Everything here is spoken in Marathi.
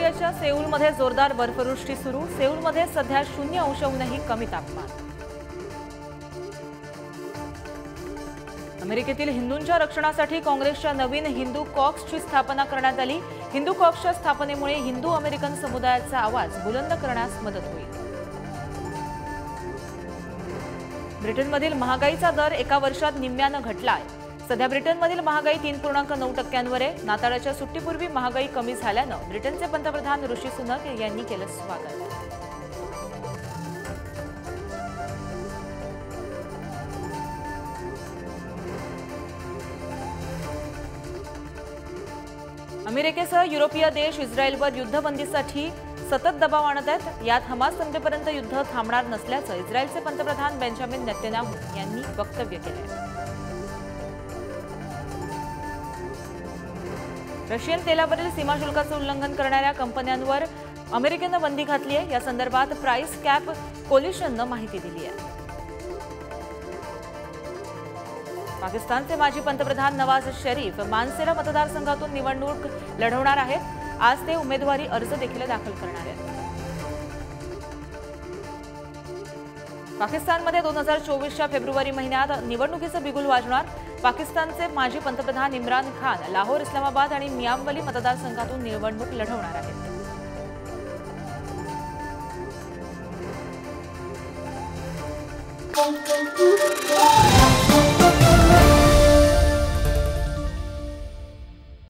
कोरियाच्या सेऊलमध्ये जोरदार बर्फवृष्टी सुरू। सेऊलमध्ये सध्या 0 अंशांहूनही कमी तापमान। अमेरिकेतील हिंदूंच्या रक्षणासाठी काँग्रेसच्या नवीन हिंदू कॉक्सची स्थापना करण्यात आली। हिंदू कॉक्सच्या स्थापनेमुळे हिंदू अमेरिकन समुदायाचा आवाज बुलंद करण्यास मदत होईल। ब्रिटनमधील महागाईचा दर एका वर्षात निम्म्यानं घटलाय। सध्या ब्रिटनमधील महागाई 3.9%वर आहे। नाताळच्या सुट्टीपूर्वी महागाई कमी झाल्यानं ब्रिटनचे पंतप्रधान ऋषी सुनक यांनी केलं स्वागत। अमेरिकेसह युरोपीय देश इस्रायलवर युद्धबंदीसाठी सतत दबाव आणत आहेत। यात हमास संपेपर्यंत युद्ध थांबणार नसल्याचं इस्रायलचे पंतप्रधान बेंजामिन नेतन्याहू यांनी वक्तव्य केलंय। रशियन तेलावरील सीमाशुल्काचं उल्लंघन करणाऱ्या कंपन्यांवर अमेरिकेनं बंदी घातली आहे। या संदर्भात प्राइस कॅप कोलिशननं माहिती दिली आहे। पाकिस्तानचे माजी पंतप्रधान नवाज शरीफ मानसेरा मतदारसंघातून निवडणूक लढवणार आहेत। आज ते उमेदवारी अर्ज देखील दाखल करणार आहेत। पाकिस्तानमध्ये 2024च्या फेब्रुवारी महिन्यात निवडणुकीचं बिगुल वाजणार। पाकिस्तानचे माजी पंतप्रधान इम्रान खान लाहोर, इस्लामाबाद आणि मियामवली मतदारसंघातून निवडणूक लढवणार आहेत।